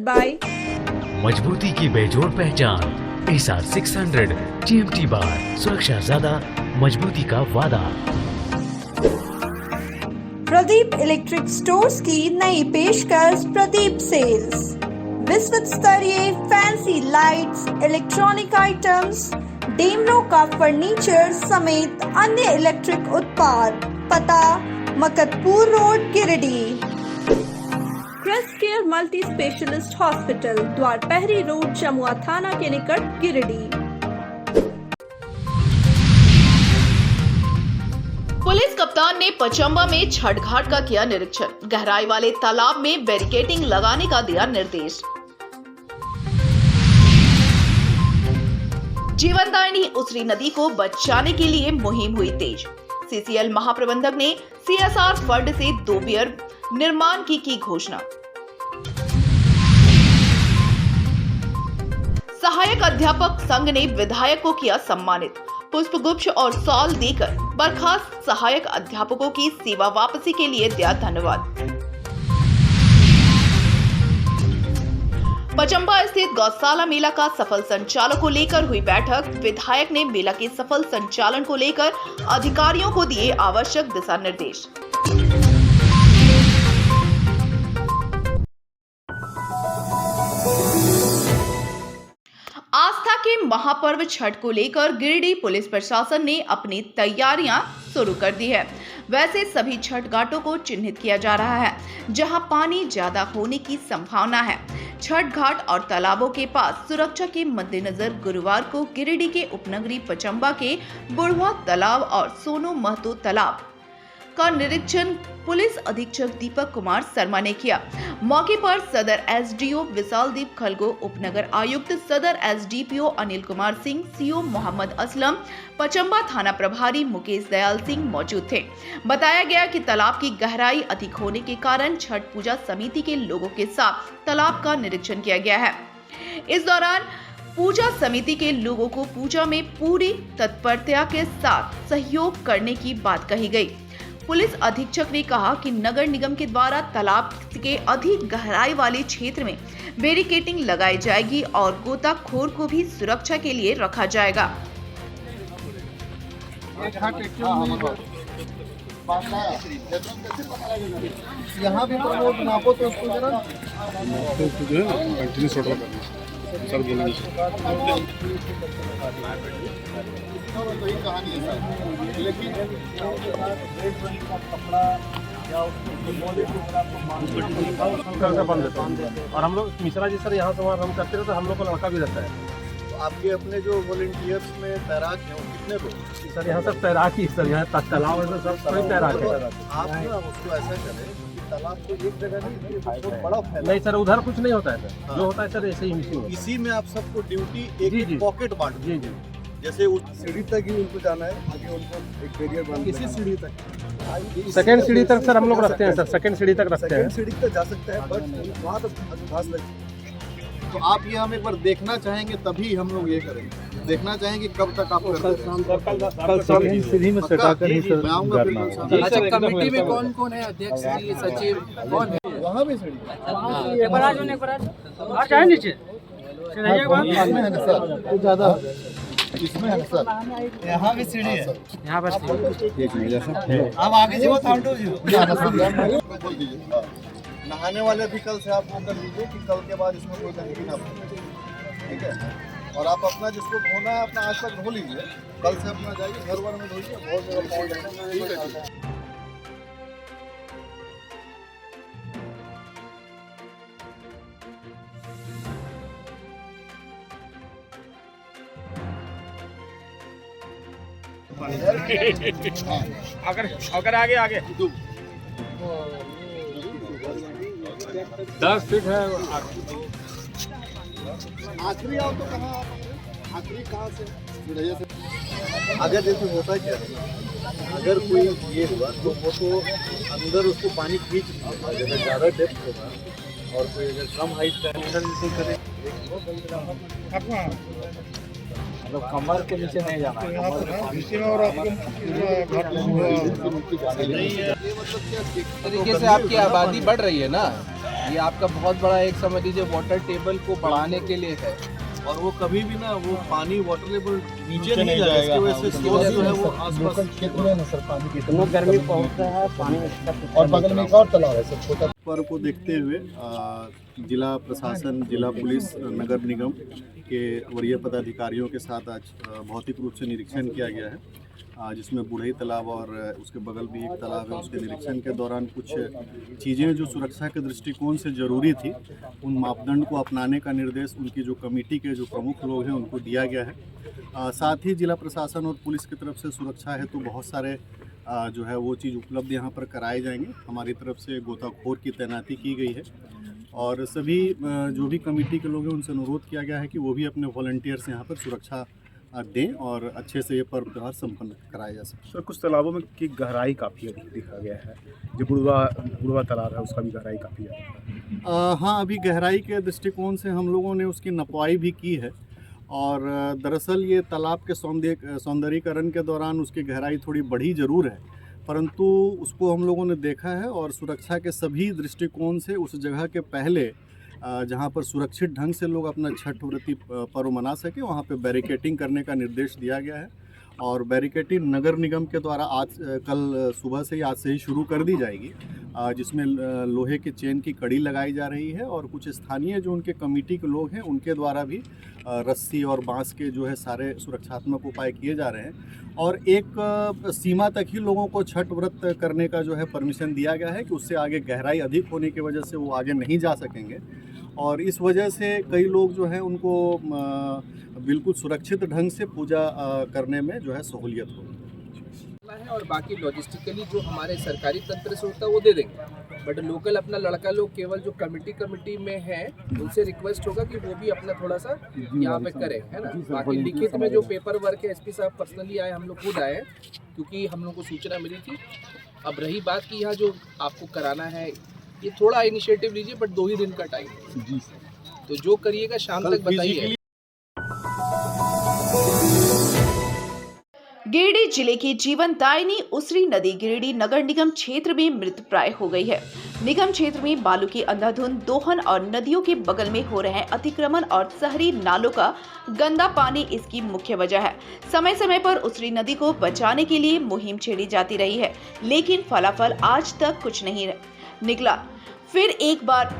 sponsored by मजबूती की बेजोड़ पहचान ASR 600 TMT बार, सुरक्षा ज्यादा, मजबूती का वादा। प्रदीप इलेक्ट्रिक स्टोर्स की नई पेशकश प्रदीप सेल्स। विश्व स्तरीय फैंसी लाइट्स, इलेक्ट्रॉनिक आइटम्स, डेमनो का फर्नीचर समेत अन्य इलेक्ट्रिक उत्पाद। पता Makatpur road, Giridih. Crest care multi specialist hospital, Dwarpahari road, Jamua थाना के निकट, गिरिडीह। पुलिस कप्तान ने पचंबा में छठ घाट का किया निरीक्षण, गहराई वाले तालाब में बैरिकेडिंग लगाने का दिया निर्देश। जीवनदायिनी उसरी नदी को बचाने के लिए मुहिम हुई तेज। सीसीएल महाप्रबंधक ने सीएसआर फंड से 2 पियर निर्माण की घोषणा। सहायक अध्यापक संघ ने विधायक को किया सम्मानित, पुष्पगुच्छ और शॉल देकर बर्खास्त सहायक अध्यापकों की सेवा वापसी के लिए दिया धन्यवाद। पचंबा स्थित गौशाला मेला का सफल संचालन को लेकर हुई बैठक। विधायक ने मेला के सफल संचालन को लेकर अधिकारियों को दिए आवश्यक दिशा निर्देश। आस्था के महापर्व छठ को लेकर गिरिडीह पुलिस प्रशासन ने अपनी तैयारियां शुरू कर दी है। वैसे सभी छठ घाटों को चिन्हित किया जा रहा है जहां पानी ज्यादा होने की संभावना है। छठ घाट और तालाबों के पास सुरक्षा के मद्देनजर गुरुवार को गिरिडीह के उपनगरी पचंबा के बुढ़वा तालाब और सोनो महतो तालाब का निरीक्षण पुलिस अधीक्षक दीपक कुमार शर्मा ने किया। मौके पर सदर एसडीओ विशालदीप खलगो, उपनगर आयुक्त सदर एसडीपीओ अनिल कुमार सिंह, सीओ मोहम्मद असलम, पचंबा थाना प्रभारी मुकेश दयाल सिंह मौजूद थे। बताया गया कि तालाब की गहराई अधिक होने के कारण छठ पूजा समिति के लोगों के साथ तालाब का निरीक्षण किया गया है। इस दौरान पूजा समिति के लोगों को पूजा में पूरी तत्परता के साथ सहयोग करने की बात कही गई। पुलिस अधीक्षक ने कहा कि नगर निगम के द्वारा तालाब के अधिक गहराई वाले क्षेत्र में बैरिकेडिंग लगाई जाएगी और गोताखोर को भी सुरक्षा के लिए रखा जाएगा। यहाँ भी प्रमोट नापो तो उसको जरा सर बोलेंगे वही कहानी है सर, लेकिन और हम लोग मिश्रा जी सर यहाँ से वहाँ हम करते रहते, हम लोग को लड़का भी रहता है। तो आपके अपने जो वॉलंटियर्स में तैराक हैं वो कितने लोग? सर यहाँ सब तैराक ही सर, यहाँ तालाब में सब सभी तैराक है। आप ना उसको ऐसा करें कि तालाब को एक जगह नहीं, बहुत बड़ा फैला नहीं सर, उधर कुछ नहीं होता है सर, जो होता है सर ऐसे ही मिसिंग। इसी में आप सबको ड्यूटी एक पॉकेट बांट। जी जी, जैसे उस सीढ़ी तक ही उनको जाना है, आगे उनको एक बैरियर बांध, किसी सीढ़ी तक, सेकंड सीढ़ी तक सर हम लोग रखते हैं सर, सेकंड सीढ़ी तक रखते हैं। सेकंड सीढ़ी तक जा सकता है, बट वहाँ तक घास लग। तो आप ये हम एक बार देखना चाहेंगे तभी हम लोग ये करेंगे, देखना चाहेंगे कब तक आप कल सीढ़ी में सटा कर ही सर। मैं आऊँगा फिर। अच्छा, कमेटी में कौन कौन है? अध्यक्ष जी, सचिव कौन है? वहाँ भी सीढ़ी नीचे ज़्यादा इसमें है सर, यहाँ भी सीढ़ी है, यहाँ पर अब आगे जी वो बोल दीजिए। नहाने वाले भी कल से आप वो कर लीजिए कि कल के बाद इसमें कोई गंदगी ना हो, ठीक है। और आप अपना जिसको धोना है अपना आज तक धो लीजिए, कल से अपना जाइए घर वर में धोइए, बहुत जगह पहुँच जाएगा, ठीक है। अगर आगे 10 फीट है। आखिरी आओ तो कहाँ आखिरी कहाँ से? अगर जैसे होता क्या है, अगर कोई ये हुआ तो वो तो अंदर उसको पानी खींच, अगर ज़्यादा डेप्थ होगा और कोई अगर कम हाइट का जैसे करे, मतलब कमर के नीचे नहीं जाना है। तरीके से आपकी आबादी बढ़ रही है ना, ये आपका बहुत बड़ा एक समझ लीजिए वाटर टेबल को बढ़ाने के लिए है। और वो कभी भी ना वो पानी वाटर लेवल नीचे नहीं जाएगा, इसकी वजह से सोर्स जो है वो आसपास क्षेत्र में ना सर पानी की इतना गर्मी पहुंचता है, पानी और बगल में एक और तालाब है सर छोटा। पर्व को देखते हुए जिला प्रशासन, जिला पुलिस, नगर निगम के वरीय पदाधिकारियों के साथ आज भौतिक रूप से निरीक्षण किया गया है, जिसमें बुढ़ई तालाब और उसके बगल भी एक तालाब है। उसके निरीक्षण के दौरान कुछ चीज़ें जो सुरक्षा के दृष्टिकोण से ज़रूरी थी, उन मापदंड को अपनाने का निर्देश उनकी जो कमेटी के जो प्रमुख लोग हैं उनको दिया गया है। साथ ही जिला प्रशासन और पुलिस की तरफ से सुरक्षा है तो बहुत सारे जो है वो चीज़ उपलब्ध यहाँ पर कराए जाएंगे। हमारी तरफ से गोताखोर की तैनाती की गई है और सभी जो भी कमेटी के लोग हैं उनसे अनुरोध किया गया है कि वो भी अपने वॉलंटियर्स यहाँ पर सुरक्षा दें और अच्छे से ये पर्व त्यौहार संपन्न कराया जा सके। सर कुछ तालाबों में की गहराई काफ़ी अधिक दिखा गया है, जो बुढ़वा तालाब है उसका भी गहराई काफ़ी है। हाँ, अभी गहराई के दृष्टिकोण से हम लोगों ने उसकी नपवाई भी की है और दरअसल ये तालाब के सौंदर्यीकरण के दौरान उसकी गहराई थोड़ी बढ़ी ज़रूर है, परंतु उसको हम लोगों ने देखा है और सुरक्षा के सभी दृष्टिकोण से उस जगह के पहले जहाँ पर सुरक्षित ढंग से लोग अपना छठ व्रती पर्व मना सके वहाँ पे बैरिकेटिंग करने का निर्देश दिया गया है और बैरिकेटिंग नगर निगम के द्वारा कल सुबह से ही आज से ही शुरू कर दी जाएगी, जिसमें लोहे के चेन की कड़ी लगाई जा रही है और कुछ स्थानीय जो उनके कमेटी के लोग हैं उनके द्वारा भी रस्सी और बांस के जो है सारे सुरक्षात्मक उपाय किए जा रहे हैं और एक सीमा तक ही लोगों को छठ व्रत करने का जो है परमिशन दिया गया है कि उससे आगे गहराई अधिक होने की वजह से वो आगे नहीं जा सकेंगे और इस वजह से कई लोग जो है उनको बिल्कुल सुरक्षित ढंग से पूजा करने में जो है सहूलियत होगी। और बाकी लॉजिस्टिकली जो हमारे सरकारी तंत्र से होता है वो दे देंगे, बट लोकल अपना लड़का लोग केवल जो कमेटी में है उनसे रिक्वेस्ट होगा कि वो भी अपना थोड़ा सा यहाँ पे करें, है ना। बाकी लिखित में जो पेपर वर्क है एसपी साहब पर्सनली आए, हम लोग खुद आए क्योंकि हम लोग को सूचना मिली थी। अब रही बात कि यहाँ जो आपको कराना है ये थोड़ा इनिशिएटिव लीजिए, बट 2 ही दिन का टाइम जी सर, तो जो करिएगा शाम तक बताइए। गिरिडीह जिले की जीवनदायिनी उसरी नदी गिरिडीह नगर निगम क्षेत्र में मृतप्राय हो गई है। निगम क्षेत्र में बालू की अंधाधुंध दोहन और नदियों के बगल में हो रहे अतिक्रमण और शहरी नालों का गंदा पानी इसकी मुख्य वजह है। समय समय पर उसरी नदी को बचाने के लिए मुहिम छेड़ी जाती रही है, लेकिन फलाफल आज तक कुछ नहीं निकला। फिर एक बार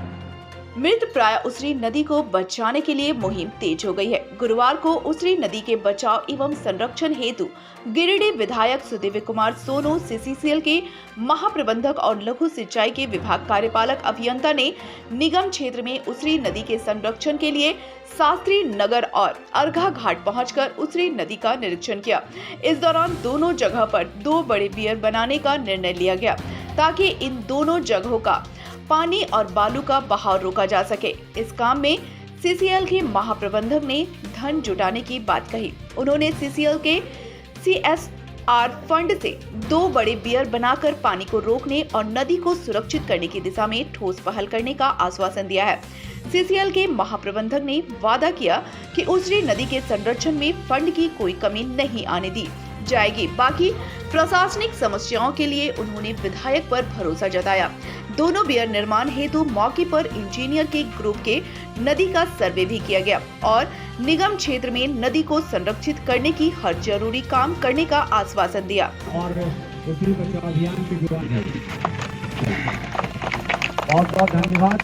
मृतप्राय उसरी नदी को बचाने के लिए मुहिम तेज हो गई है। गुरुवार को उसरी नदी के बचाव एवं संरक्षण हेतु गिरिडीह विधायक सुदिव्य कुमार सोनू, सीसीसीएल के महाप्रबंधक और लघु सिंचाई के विभाग कार्यपालक अभियंता ने निगम क्षेत्र में उसरी नदी के संरक्षण के लिए शास्त्री नगर और अर्घा घाट पहुंचकर उसरी नदी का निरीक्षण किया। इस दौरान दोनों जगह पर 2 बड़े बियर बनाने का निर्णय लिया गया ताकि इन दोनों जगहों का पानी और बालू का बहाव रोका जा सके। इस काम में सीसीएल के महाप्रबंधक ने धन जुटाने की बात कही। उन्होंने सीसीएल के CSR फंड से 2 बड़े बियर बनाकर पानी को रोकने और नदी को सुरक्षित करने की दिशा में ठोस पहल करने का आश्वासन दिया है। सीसीएल के महाप्रबंधक ने वादा किया कि उसरी नदी के संरक्षण में फंड की कोई कमी नहीं आने दी जाएगी। बाकी प्रशासनिक समस्याओं के लिए उन्होंने विधायक पर भरोसा जताया। दोनों बियर निर्माण हेतु मौके पर इंजीनियर के ग्रुप के नदी का सर्वे भी किया गया और निगम क्षेत्र में नदी को संरक्षित करने की हर जरूरी काम करने का आश्वासन दिया। और उसरी बचाव अभियान की बहुत बहुत धन्यवाद।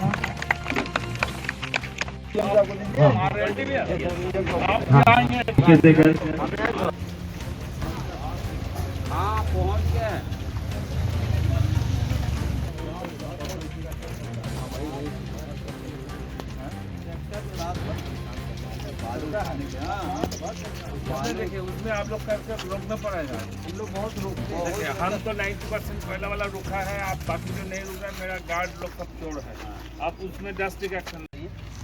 हाँ पहुँच गए। देखिए उसमें आप लोग करके रोकना पड़ेगा। इन लोग बहुत रोकते हैं। हम तो 90% पहला वाला रुका है, आप बाकी जो नहीं रुका है मेरा गार्ड लोग सब जोड़ है। आप उसमें ड्रास्टिक एक्शन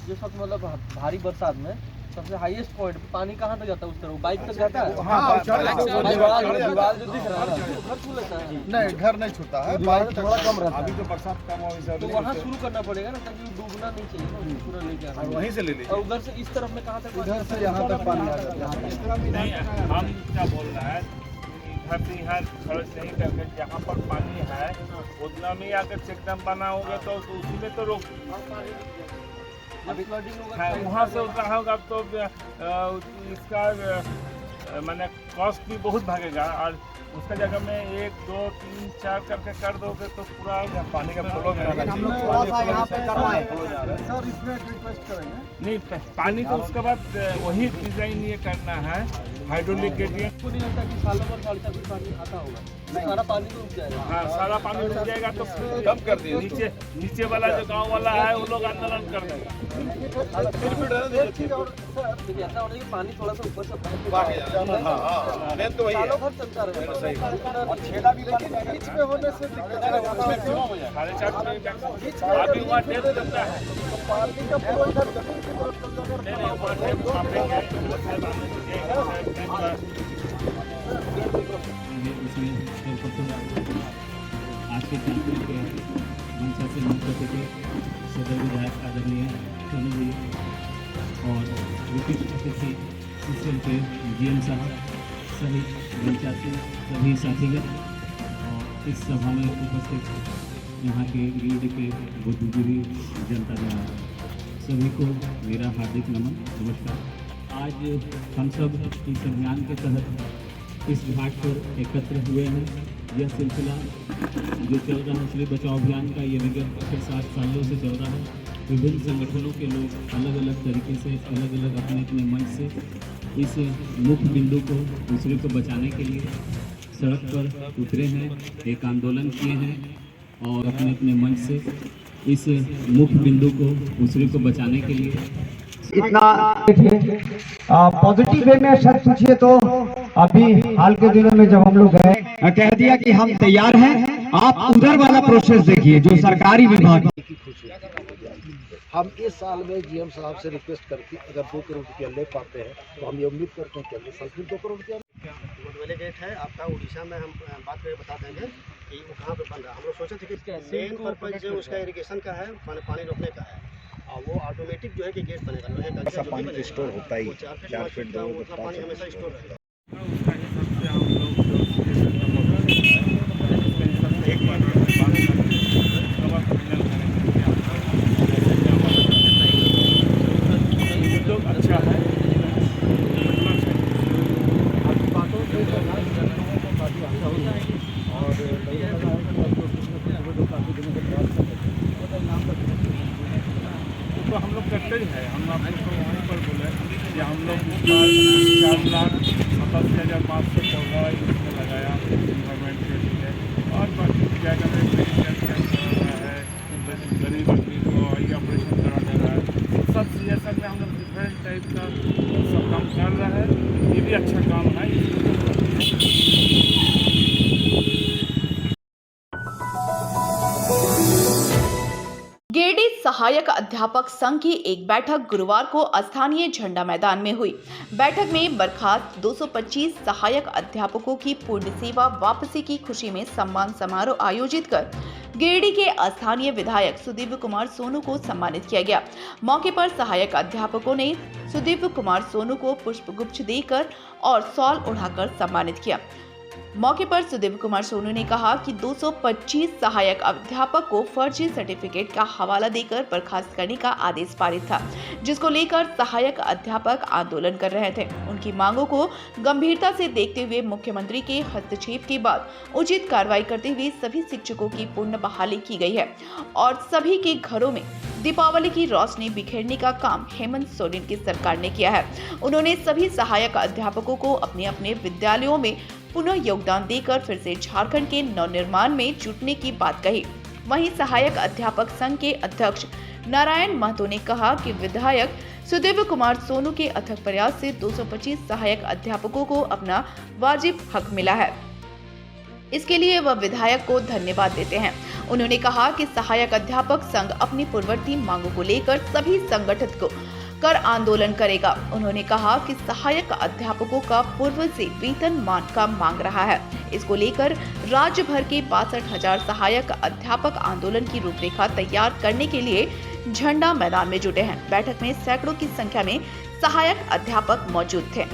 ये सब मतलब भारी बरसात में सबसे हाईएस्ट पॉइंट पानी कहाँ तक जाता है? उस तरफ बाइक तक जाता है। दीवार जो दिख रहा है घर छू लेता है? नहीं, घर नहीं छूता है, बाइक थोड़ा कम रहता है। अभी तो बरसात कम हो तो वहाँ शुरू करना पड़ेगा ना, ताकि डूबना नहीं चाहिए, पूरा लेके आना। वहीं से ले लीजिए। और उधर से इस तरफ में कहाँ तक? इधर से यहाँ तक पानी आ जाता है। नहीं, हम क्या बोल रहा है इधर से यहाँ खर्च नहीं करके जहाँ पर पानी है उतना में आकर चेकडैम बनाओगे तो उसी में तो रोक वहाँ से उतना होगा तो इसका मैंने कॉस्ट भी बहुत भागेगा और उसका जगह में 1 2 3 4 करके कर दोगे तो पूरा पानी का फ्लो नहीं पानी तो उसके बाद वही डिजाइन ये करना है हाइड्रोलिक ग्रेडियंट को नहीं लगता कि सालों भर साल तक पानी आता होगा, सारा पानी तो रुक जाएगा। हाँ सारा पानी रुक जाएगा तो कम कर दिए नीचे वाला जो गांव वाला है वो लोग आंदोलन कर देगा। देखिए ऐसा होने की पानी थोड़ा सा ऊपर से सालों भर चलता रहेगा। छेड़ा भी बीच में होने से अभी वहाँ डेढ़ चलता है पानी का फ्लो इधर जमीन की तरफ चल जाएगा। आज के कार्यक्रम के मंचा से मुख्य अतिथि सदर विधायक आदरणीय सोनू जी और विशिष्ट अतिथि सीसीएल के जीएम साहब सहित मंचा से सभी साथीगण और इस सभा में उपस्थित यहाँ के गिरिडीह के बुद्धिजीवी जनता जनाब सभी को मेरा हार्दिक नमन नमस्कार। आज हम सब इस अभियान के तहत इस घाट पर एकत्र हुए हैं। यह सिलसिला जो चल रहा है श्री बचाओ अभियान का ये विगत 7 सालों से चल रहा है। विभिन्न संगठनों के लोग अलग अलग तरीके से अलग अलग अपने अपने मंच से इस मुख्य बिंदु को दूसरे को बचाने के लिए सड़क पर उतरे हैं, एक आंदोलन किए हैं और अपने अपने मंच से इस मुख्य बिंदु को दूसरे को बचाने के लिए इतना पॉजिटिव वे में सच पूछिए तो अभी हाल के दिनों में जब हम लोग गए कह दिया कि हम तैयार हैं, आप उधर वाला प्रोसेस देखिए जो सरकारी विभाग। हम इस साल में जीएम साहब से रिक्वेस्ट करके अगर 2 करोड़ रुपया ले पाते हैं तो हम ये उम्मीद करते हैं कि अगले साल फिर 2 करोड़ रुपया। वाले गेट है आपका उड़ीसा में, हम बात करके बता देंगे कि वो कहाँ पे बन रहा है। हम लोग सोचे थे कि मेन पर्पज जो उसका इरिगेशन का है, पानी रोकने का है और वो ऑटोमेटिक जो है कि गेट बनेगा, लोहे का पानी स्टोर होता ही 4 फीट दूर उतना पानी हमेशा स्टोर रहेगा। अच्छा है तो हम लोग करते ही है। हम आपको वहीं पर बोले कि हम लोग 4,87,514 इसमें लगाया गवर्नमेंट के लिए और बाकी जगह में है गरीब आदमी को ऑपरेशन करा दे रहा है। सब सीएसआर में हम लोग डिफरेंट टाइप का सब काम कर रहा है। ये भी अच्छा काम है। गिरिडीह सहायक अध्यापक संघ की एक बैठक गुरुवार को स्थानीय झंडा मैदान में हुई। बैठक में बर्खास्त 225 सहायक अध्यापकों की पूर्ण सेवा वापसी की खुशी में सम्मान समारोह आयोजित कर गिरिडीह के स्थानीय विधायक सुदीप कुमार सोनू को सम्मानित किया गया। मौके पर सहायक अध्यापकों ने सुदीप कुमार सोनू को पुष्पगुच्छ देकर और शॉल ओढ़ाकर सम्मानित किया। मौके पर सुदीप कुमार सोनू ने कहा कि 225 सहायक अध्यापक को फर्जी सर्टिफिकेट का हवाला देकर बर्खास्त करने का आदेश पारित था, जिसको लेकर सहायक अध्यापक आंदोलन कर रहे थे। उनकी मांगों को गंभीरता से देखते हुए मुख्यमंत्री के हस्तक्षेप के बाद उचित कार्रवाई करते हुए सभी शिक्षकों की पूर्ण बहाली की गई है और सभी के घरों में दीपावली की रोशनी बिखेरने का काम हेमंत सोरेन की सरकार ने किया है। उन्होंने सभी सहायक अध्यापकों को अपने अपने विद्यालयों में पुनः योगदान देकर फिर से झारखंड के नवनिर्माण में जुटने की बात कही। वहीं सहायक अध्यापक संघ के अध्यक्ष नारायण महतो ने कहा कि विधायक सुदीप कुमार सोनू के अथक प्रयास से 225 सहायक अध्यापकों को अपना वाजिब हक मिला है। इसके लिए वह विधायक को धन्यवाद देते हैं। उन्होंने कहा कि सहायक अध्यापक संघ अपनी पूर्ववर्ती मांगों को लेकर सभी संगठित को कर आंदोलन करेगा। उन्होंने कहा कि सहायक अध्यापकों का पूर्व से वेतन मान का मांग रहा है। इसको लेकर राज्य भर के 62,000 सहायक अध्यापक आंदोलन की रूपरेखा तैयार करने के लिए झंडा मैदान में जुटे हैं। बैठक में सैकड़ों की संख्या में सहायक अध्यापक मौजूद थे।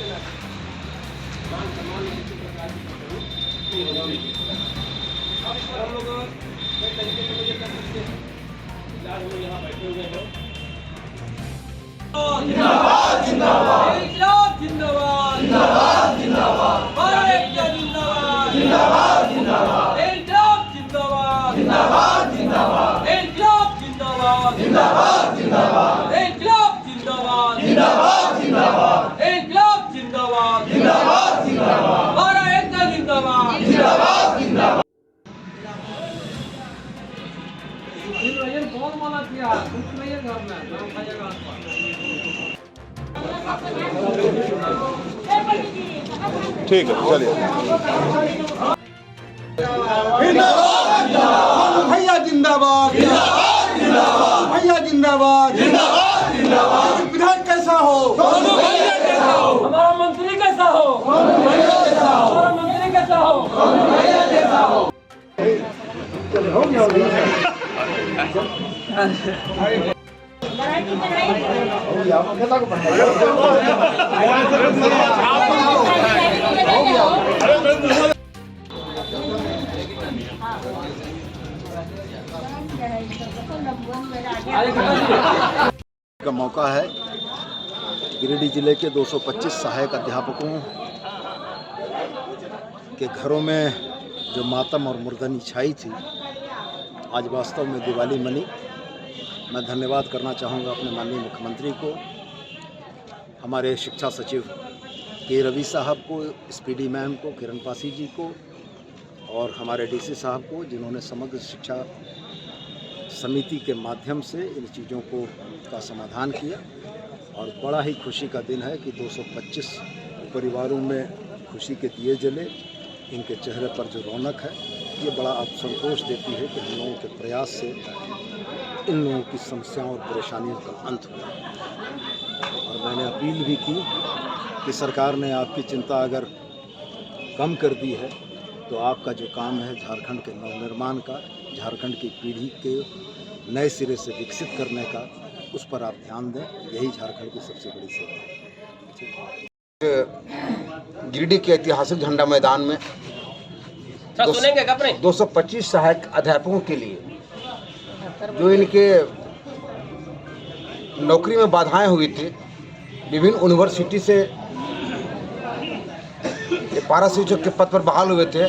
हम लोग कई तरीके से मुझे कर सकते हैं। फिलहाल हम लोग यहाँ बैठे हुए हैं। जिंदाबाद जिंदाबाद जिंदाबाद जिंदाबाद जिंदाबाद भारत जिंदाबाद जिंदाबाद जिंदाबाद जिंदाबाद जिंदाबाद जिंदाबाद जिंदाबाद जिंदाबाद जिंदाबाद जिंदाबाद जिंदाबाद जिंदाबाद जिंदाबाद जिंदाबाद जिंदाबाद भारत जिंदाबाद जिंदाबाद जिंदाबाद। बहुत माना किया कुछ नहीं है घर में नाम खाएगा ठीक है चलिए। भैया जिंदाबाद भैया जिंदाबाद विधायक कैसा हो हमारा मंत्री कैसा हो हमारा मंत्री कैसा हो का मौका है। गिरिडीह जिले के 225 सहायक अध्यापकों के घरों में जो मातम और मुर्दनी छाई थी, आज वास्तव में दिवाली मनी। मैं धन्यवाद करना चाहूँगा अपने माननीय मुख्यमंत्री को, हमारे शिक्षा सचिव के रवि साहब को, SPD मैम को, किरण पासी जी को और हमारे DC साहब को, जिन्होंने समग्र शिक्षा समिति के माध्यम से इन चीज़ों को का समाधान किया। और बड़ा ही खुशी का दिन है कि 225 परिवारों में खुशी के दिए जले, इनके चेहरे पर जो रौनक है ये बड़ा संतोष देती है कि हम लोगों के प्रयास से इन लोगों की समस्याओं और परेशानियों का अंत हुआ। और मैंने अपील भी की कि सरकार ने आपकी चिंता अगर कम कर दी है तो आपका जो काम है झारखंड के नवनिर्माण का, झारखंड की पीढ़ी के नए सिरे से विकसित करने का, उस पर आप ध्यान दें। यही झारखंड की सबसे बड़ी सेवा है। गिरिडीह के ऐतिहासिक झंडा मैदान में 225 सहायक अध्यापकों के लिए जो इनके नौकरी में बाधाएं हुई थी, विभिन्न यूनिवर्सिटी से पारा शिक्षक के पद पर बहाल हुए थे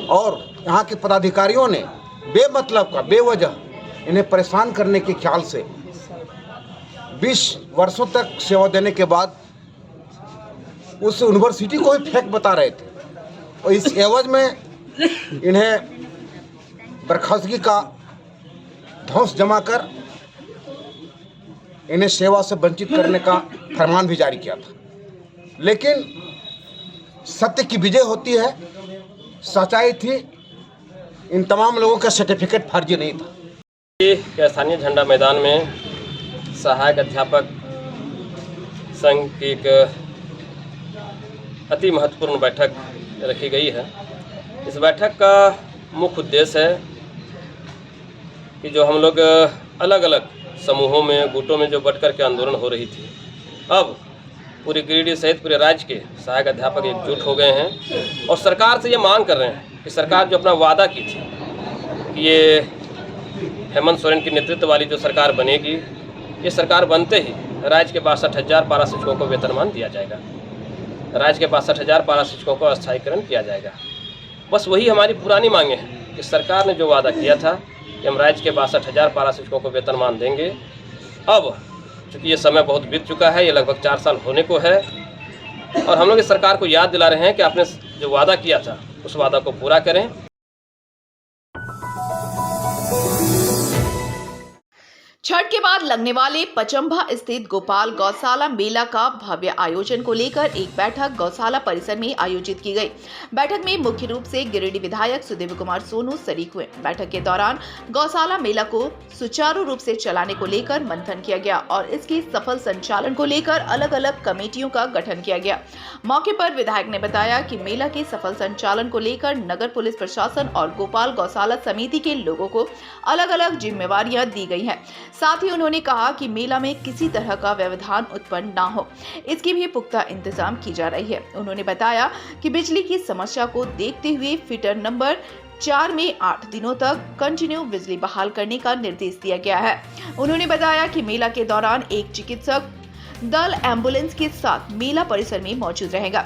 और यहाँ के पदाधिकारियों ने बेमतलब का, बेवजह इन्हें परेशान करने के ख्याल से 20 वर्षों तक सेवा देने के बाद उस यूनिवर्सिटी को ही फेंक बता रहे थे और इस एवज में इन्हें बर्खास्तगी का धौंस जमा कर इन्हें सेवा से वंचित करने का फरमान भी जारी किया था। लेकिन सत्य की विजय होती है, सच्चाई थी, इन तमाम लोगों का सर्टिफिकेट फर्जी नहीं था। स्थानीय झंडा मैदान में सहायक अध्यापक संघ की एक अति महत्वपूर्ण बैठक रखी गई है। इस बैठक का मुख्य उद्देश्य है कि जो हम लोग अलग अलग समूहों में, गुटों में जो बट कर के आंदोलन हो रही थी, अब पूरे गिरिडीह सहित पूरे राज्य के सहायक अध्यापक एकजुट हो गए हैं और सरकार से ये मांग कर रहे हैं कि सरकार जो अपना वादा की थी कि ये हेमंत सोरेन की नेतृत्व वाली जो सरकार बनेगी, ये सरकार बनते ही राज्य के 62,000 पारा शिक्षकों को वेतनमान दिया जाएगा, राज्य के 62,000 पारा शिक्षकों को अस्थायीकरण किया जाएगा। बस वही हमारी पुरानी मांगे हैं कि सरकार ने जो वादा किया था कि हम राज्य के 62,000 पारा शिक्षकों को वेतनमान देंगे, अब चूँकि ये समय बहुत बीत चुका है, ये लगभग 4 साल होने को है और हम लोग इस सरकार को याद दिला रहे हैं कि आपने जो वादा किया था उस वादा को पूरा करें। छठ के बाद लगने वाले पचम्भा स्थित गोपाल गौशाला मेला का भव्य आयोजन को लेकर एक बैठक गौशाला परिसर में आयोजित की गई। बैठक में मुख्य रूप से गिरिडीह विधायक सुदेव कुमार सोनू शरीक हुए। बैठक के दौरान गौशाला मेला को सुचारू रूप से चलाने को लेकर मंथन किया गया और इसकी सफल संचालन को लेकर अलग अलग कमेटियों का गठन किया गया। मौके पर विधायक ने बताया कि मेला के सफल संचालन को लेकर नगर पुलिस प्रशासन और गोपाल गौशाला समिति के लोगों को अलग अलग जिम्मेवारियां दी गई हैं। साथ ही उन्होंने कहा कि मेला में किसी तरह का व्यवधान उत्पन्न ना हो, इसकी भी पुख्ता इंतजाम की जा रही है। उन्होंने बताया कि बिजली की समस्या को देखते हुए फीडर नंबर 4 में 8 दिनों तक कंटिन्यू बिजली बहाल करने का निर्देश दिया गया है। उन्होंने बताया कि मेला के दौरान एक चिकित्सक दल एम्बुलेंस के साथ मेला परिसर में मौजूद रहेगा।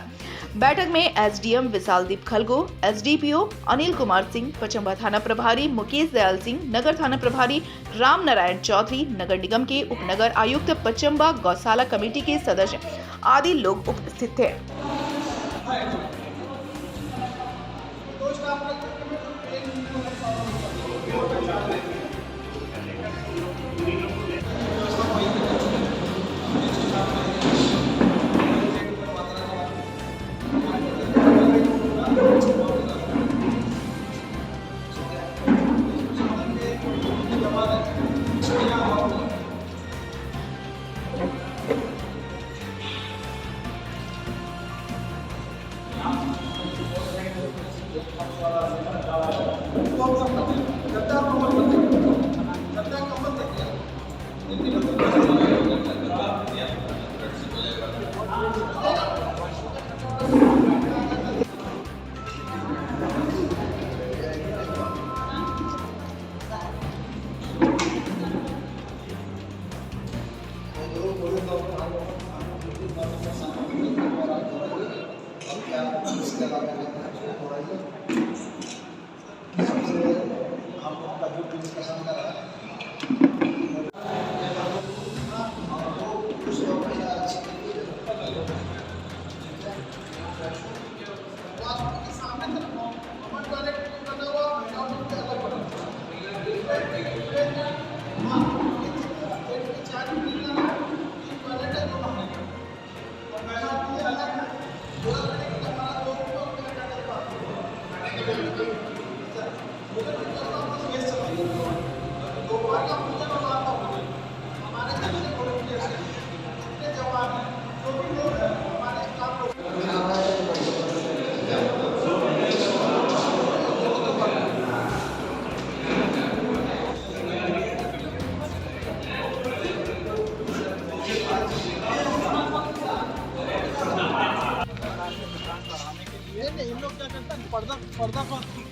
बैठक में एसडीएम विशालदीप खलगो, एसडीपीओ अनिल कुमार सिंह, पचम्बा थाना प्रभारी मुकेश दयाल सिंह, नगर थाना प्रभारी राम नारायण चौधरी, नगर निगम के उपनगर आयुक्त पचम्बा, गौशाला कमेटी के सदस्य आदि लोग उपस्थित थे।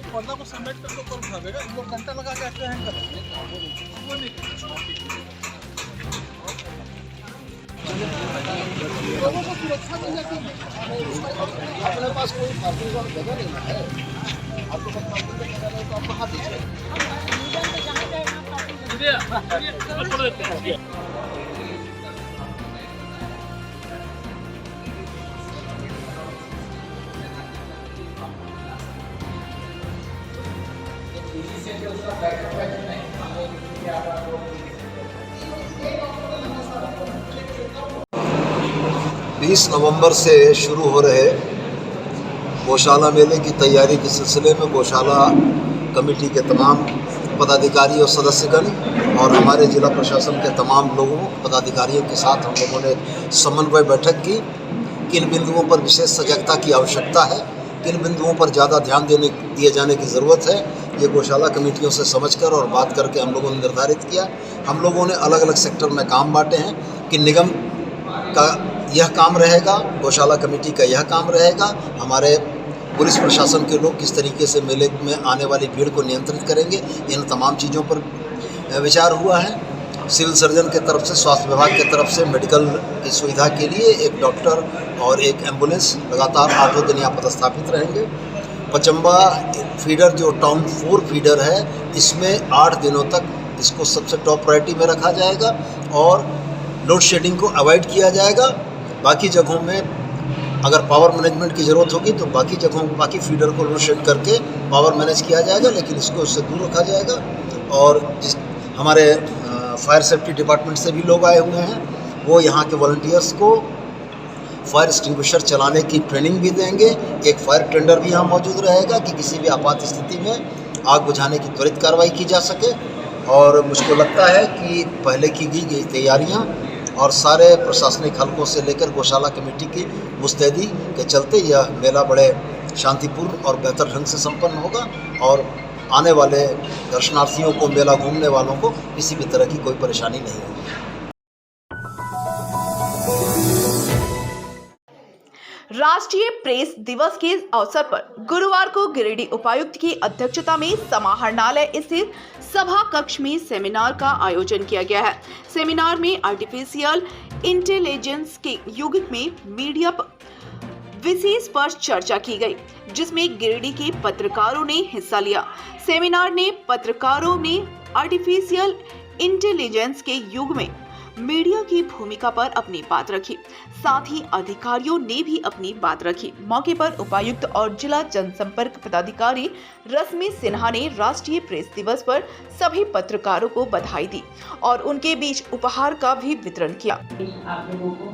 पर्दा को समेट करके ऊपर उठावेगा, इन लोग घंटा लगा के ऐसे हैंग करेंगे। वो नहीं लोगों को सुरक्षा मिल जाती है। अपने पास कोई पार्किंग का जगह नहीं है, आपको पास पार्किंग का जगह नहीं तो आप कहाँ दीजिए। 20 नवंबर से शुरू हो रहे गौशाला मेले की तैयारी के सिलसिले में गौशाला कमेटी के तमाम पदाधिकारी और सदस्यगण और हमारे जिला प्रशासन के तमाम लोगों पदाधिकारियों के साथ हम लोगों ने समन्वय बैठक की। किन बिंदुओं पर विशेष सजगता की आवश्यकता है, किन बिंदुओं पर ज़्यादा ध्यान दिए जाने की ज़रूरत है, ये गौशाला कमेटियों से समझकर और बात करके हम लोगों ने निर्धारित किया। हम लोगों ने अलग अलग सेक्टर में काम बांटे हैं कि निगम का यह काम रहेगा, गौशाला कमेटी का यह काम रहेगा, हमारे पुलिस प्रशासन के लोग किस तरीके से मेले में आने वाली भीड़ को नियंत्रित करेंगे, इन तमाम चीज़ों पर विचार हुआ है। सिविल सर्जन के तरफ से, स्वास्थ्य विभाग के तरफ से मेडिकल की सुविधा के लिए एक डॉक्टर और एक एम्बुलेंस लगातार 8 दिन यहाँ पदस्थापित रहेंगे। पचम्बा फीडर जो टाउन 4 फीडर है, इसमें 8 दिनों तक इसको सबसे टॉप प्रायोरिटी में रखा जाएगा और लोड शेडिंग को अवॉइड किया जाएगा। बाकी जगहों में अगर पावर मैनेजमेंट की ज़रूरत होगी तो बाकी जगहों बाकी फीडर को लोड शेड करके पावर मैनेज किया जाएगा, लेकिन इसको उससे दूर रखा जाएगा। और जिस हमारे फायर सेफ्टी डिपार्टमेंट से भी लोग आए हुए हैं, वो यहाँ के वॉलंटियर्स को फायर एक्सटिंग्विशर चलाने की ट्रेनिंग भी देंगे। एक फायर टेंडर भी यहाँ मौजूद रहेगा कि किसी भी आपात स्थिति में आग बुझाने की त्वरित कार्रवाई की जा सके। और मुझको लगता है कि पहले की गई तैयारियां और सारे प्रशासनिक हलकों से लेकर गौशाला कमेटी की मुस्तैदी के चलते यह मेला बड़े शांतिपूर्ण और बेहतर ढंग से संपन्न होगा और आने वाले दर्शनार्थियों को, मेला घूमने वालों को किसी भी तरह की कोई परेशानी नहीं होगी। राष्ट्रीय प्रेस दिवस के अवसर पर गुरुवार को गिरिडीह उपायुक्त की अध्यक्षता में समाहरणालय स्थित सभा कक्ष में सेमिनार का आयोजन किया गया है। सेमिनार में आर्टिफिशियल इंटेलिजेंस के युग में मीडिया विशेष पर चर्चा की गई, जिसमें गिरिडीह के पत्रकारों ने हिस्सा लिया। सेमिनार ने पत्रकारों ने आर्टिफिशियल इंटेलिजेंस के युग में मीडिया की भूमिका पर अपनी बात रखी, साथ ही अधिकारियों ने भी अपनी बात रखी। मौके पर उपायुक्त और जिला जनसंपर्क पदाधिकारी रश्मि सिन्हा ने राष्ट्रीय प्रेस दिवस पर सभी पत्रकारों को बधाई दी और उनके बीच उपहार का भी वितरण किया। आप लोगों को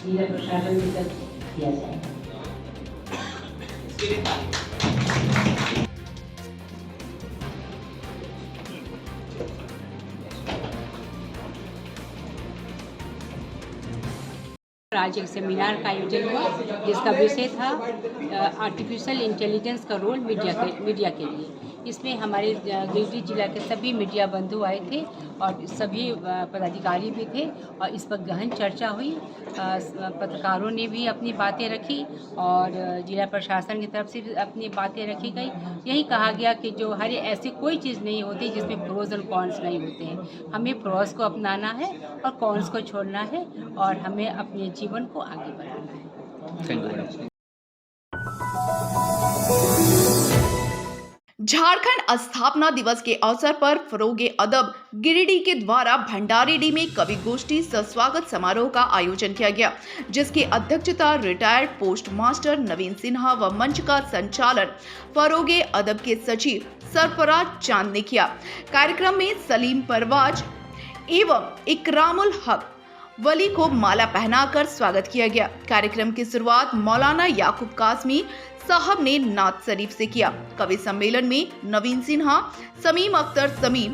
जिला प्रशासन वितरित किया जाएगा। आज एक सेमिनार का आयोजन हुआ जिसका विषय था आर्टिफिशियल इंटेलिजेंस का रोल मीडिया के लिए। इसमें हमारे गिरिडीह जिला के सभी मीडिया बंधु आए थे और सभी पदाधिकारी भी थे और इस पर गहन चर्चा हुई। पत्रकारों ने भी अपनी बातें रखी और जिला प्रशासन की तरफ से भी अपनी बातें रखी गई। यही कहा गया कि जो हर ऐसी कोई चीज़ नहीं होती जिसमें प्रोज और कॉन्स नहीं होते हैं। हमें प्रोज को अपनाना है और कॉन्स को छोड़ना है और हमें अपने जीवन को आगे बढ़ाना है। Thank you. झारखंड स्थापना दिवस के अवसर पर फरोगे अदब गिरिडीह के द्वारा भंडारीडीह में कवि गोष्ठी सह स्वागत समारोह का आयोजन किया गया, जिसकी अध्यक्षता रिटायर्ड पोस्ट मास्टर नवीन सिन्हा व मंच का संचालन फरोगे अदब के सचिव सरफराज चांद ने किया। कार्यक्रम में सलीम परवाज एवं इकरामुल हक वली को माला पहनाकर स्वागत किया गया। कार्यक्रम की शुरुआत मौलाना याकूब कासमी साहब ने नात शरीफ से किया। कवि सम्मेलन में नवीन सिन्हा, समीम अख्तर समीम,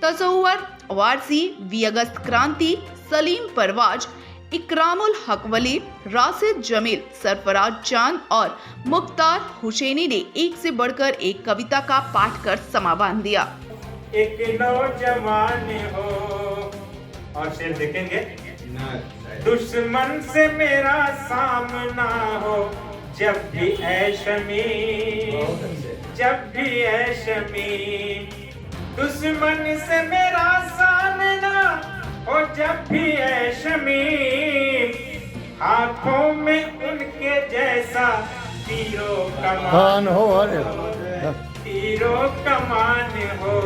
तसव्वुर वारसी, वी अगस्त क्रांति, सलीम परवाज, इकरामुल हक वली, राशिद जमील, सरफराज चांद और मुख्तार हुसैनी ने एक से बढ़कर एक कविता का पाठ कर समा बांध दिया। एक नौजवान हो और शेर देखेंगे, दुश्मन से मेरा सामना हो जब भी ऐ शमी, जब भी ऐ शमी, दुश्मन से मेरा सामना हो जब भी ऐ शमी, हाथों में उनके जैसा तीरों कमान हो, तीरों कमान हो,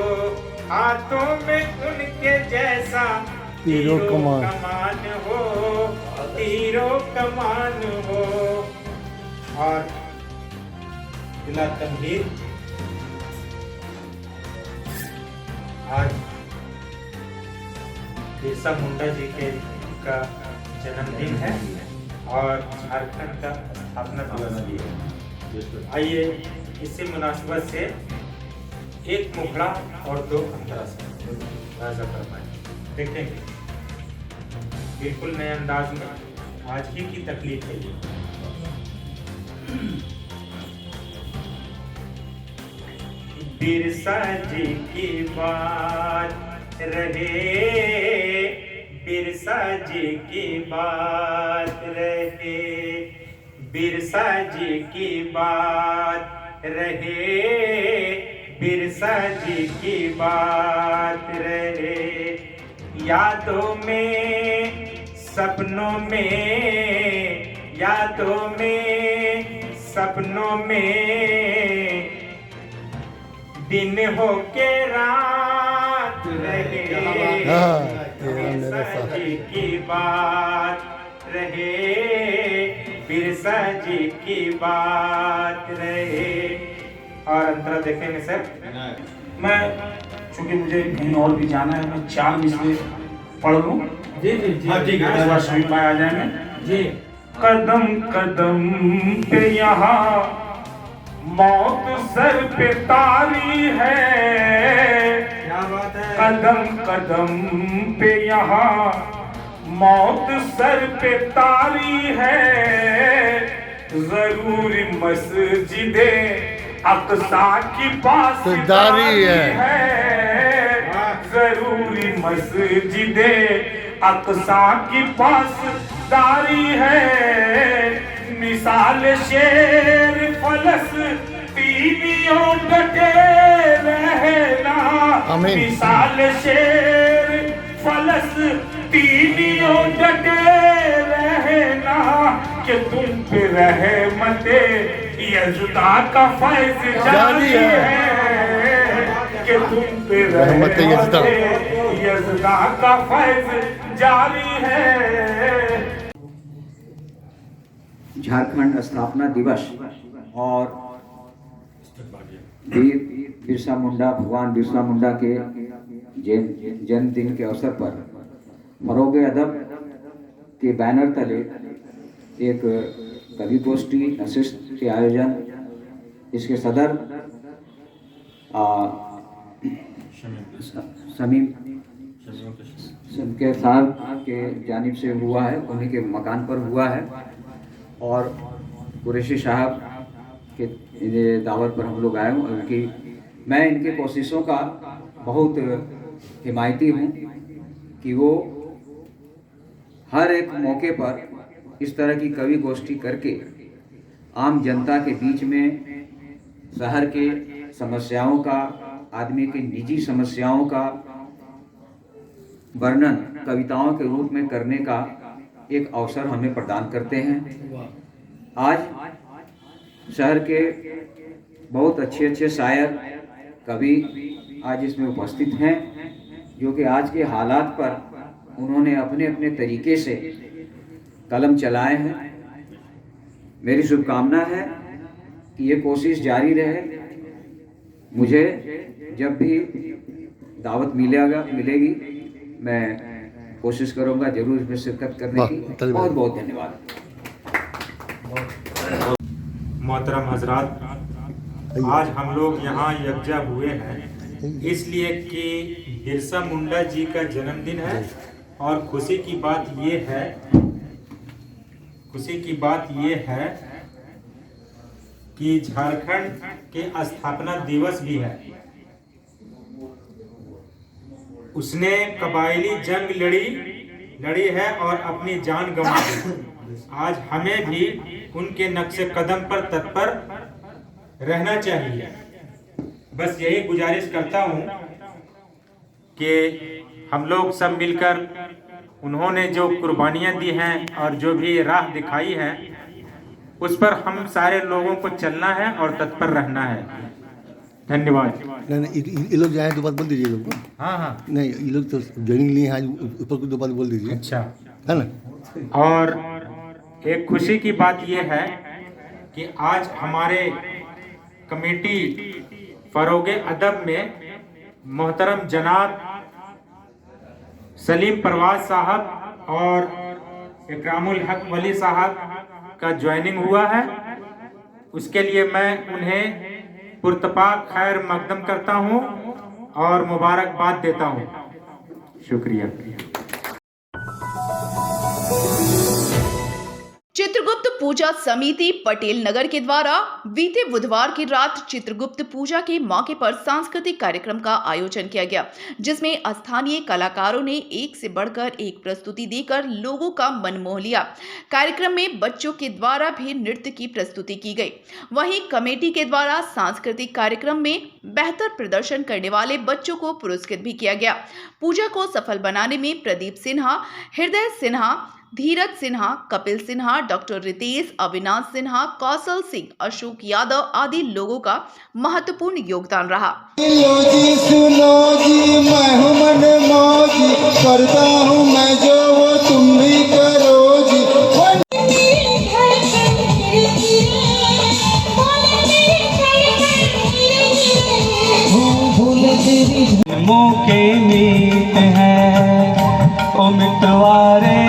हाथों में उनके जैसा तीरों कमान हो, तीरों कमान हो। और जिला तमहीर आज बिरसा मुंडा जी के का जन्मदिन है और झारखंड का स्थापना दिवस भी है। आइए इसी मुनासिबत से एक मुखड़ा और दो अंतरा से राजा फरमाए देखेंगे। बिल्कुल नए अंदाज में आज ही की तकलीफ है ये। बिरसा जी की बात रहे, बिरसा जी की बात रहे, बिरसा जी की बात रहे, बिरसा जी की बात रहे। यादों में सपनों में, यादों में सपनों में, दिन हो के रात रहे, बिरसा जी की बात रहे, बिरसा जी की बात रहे। और अंतरा देखेंगे सर, मैं चूंकि मुझे कहीं और भी जाना है, मैं 4 मिसरे पढ़ लूँ। जी जी जी, ठीक है, सभी पाए आ जाएंगे जी। कदम कदम पे यहाँ मौत सर पे तारी है, कदम कदम पे यहाँ मौत सर पे तारी है, जरूर मस्जिदे अक़सा की पासदारी है, जरूरी मस्जिदे अक़सा की पासदारी है। मिसाल शेर फलस्तीनियों डटे रहना, मिसाल शेर फलस्तीनियों डटे रहना, कि तुम पे रहमते यज़दा का फैज़ जारी है, कि तुम पे रहमते यज़दा का फैज़ जारी है। झारखंड स्थापना दिवस और वीर बिरसा मुंडा, भगवान बिरसा मुंडा के जन्मदिन के अवसर पर फरोगे अदब के बैनर तले एक कवि गोष्ठी नशिस्त के आयोजन, इसके सदर शमीम के साहब के जानिब से हुआ है, उन्हीं के मकान पर हुआ है और कुरैशी साहब के दावत पर हम लोग आए हैं। उनकी मैं इनके कोशिशों का बहुत हिमायती हूँ कि वो हर एक मौके पर इस तरह की कवि गोष्ठी करके आम जनता के बीच में शहर के समस्याओं का, आदमी के निजी समस्याओं का वर्णन कविताओं के रूप में करने का एक अवसर हमें प्रदान करते हैं। आज शहर के बहुत अच्छे शायर कवि आज इसमें उपस्थित हैं, जो कि आज के हालात पर उन्होंने अपने अपने तरीके से कलम चलाए हैं। मेरी शुभकामना है कि ये कोशिश जारी रहे। मुझे जब भी दावत मिलेगी मैं कोशिश करूंगा जरूर इसमें शिरकत करने की। बहुत बहुत धन्यवाद। मोहतरम हजरात, आज हम लोग यहाँ यकजा हुए हैं इसलिए कि बिरसा मुंडा जी का जन्मदिन है और खुशी की बात ये है कि झारखंड के स्थापना दिवस भी है। उसने कबायली जंग लड़ी है और अपनी जान गंवा दी। आज हमें भी उनके नक्शे कदम पर तत्पर रहना चाहिए। बस यही गुजारिश करता हूँ कि हम लोग सब मिलकर उन्होंने जो कुर्बानियाँ दी हैं और जो भी राह दिखाई है उस पर हम सारे लोगों को चलना है और तत्पर रहना है। धन्यवाद। नहीं, ये लोग जाए तो बात बोल दीजिए लोग। हाँ नहीं, ये लोग तो ज्वाइनिंग लिए हैं, ऊपर को दो बात बोल दीजिए। अच्छा है ना। और एक खुशी की बात ये है कि आज हमारे कमेटी फरोगे अदब में मोहतरम जनाब सलीम परवाज साहब और इकरामुल हक वली साहब का ज्वाइनिंग हुआ है। उसके लिए मैं उन्हें पुरतपाक खैर मकदम करता हूं और मुबारकबाद देता हूं। शुक्रिया। चित्रगुप्त पूजा समिति पटेल नगर के द्वारा बीते बुधवार की रात चित्रगुप्त पूजा के मौके पर सांस्कृतिक कार्यक्रम का आयोजन किया गया, जिसमें स्थानीय कलाकारों ने एक से बढ़कर एक प्रस्तुति देकर लोगों का मन मोह लिया। कार्यक्रम में बच्चों के द्वारा भी नृत्य की प्रस्तुति की गई। वहीं कमेटी के द्वारा सांस्कृतिक कार्यक्रम में बेहतर प्रदर्शन करने वाले बच्चों को पुरस्कृत भी किया गया। पूजा को सफल बनाने में प्रदीप सिन्हा, हृदय सिन्हा, धीरज सिन्हा, कपिल सिन्हा, डॉक्टर रितेश, अविनाश सिन्हा, कौशल सिंह, अशोक यादव आदि लोगों का महत्वपूर्ण योगदान रहा। सुनो जी, मैं हूं मन मौजी, करता हूं मैं जो वो तुम भी करो जी। मौके मीत है ओ मितवारे,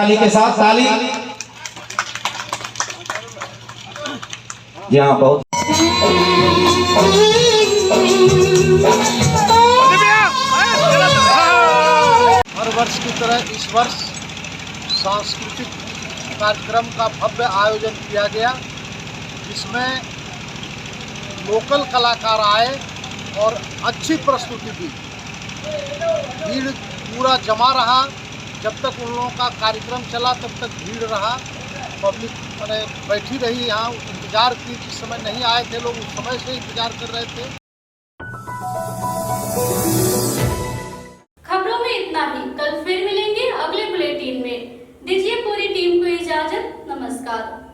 ताली के साथ ताली। जी हाँ, बहुत हर वर्ष की तरह इस वर्ष सांस्कृतिक कार्यक्रम का भव्य आयोजन किया गया, जिसमें लोकल कलाकार आए और अच्छी प्रस्तुति दी। भीड़ पूरा जमा रहा, जब तक उन लोगों का कार्यक्रम चला तब तक भीड़ रहा। पब्लिक मैंने बैठी रही, यहाँ इंतजार की। जिस समय नहीं आए थे लोग, उस समय से इंतजार कर रहे थे। खबरों में इतना ही। कल फिर मिलेंगे अगले बुलेटिन में। दीजिए पूरी टीम को इजाजत। नमस्कार।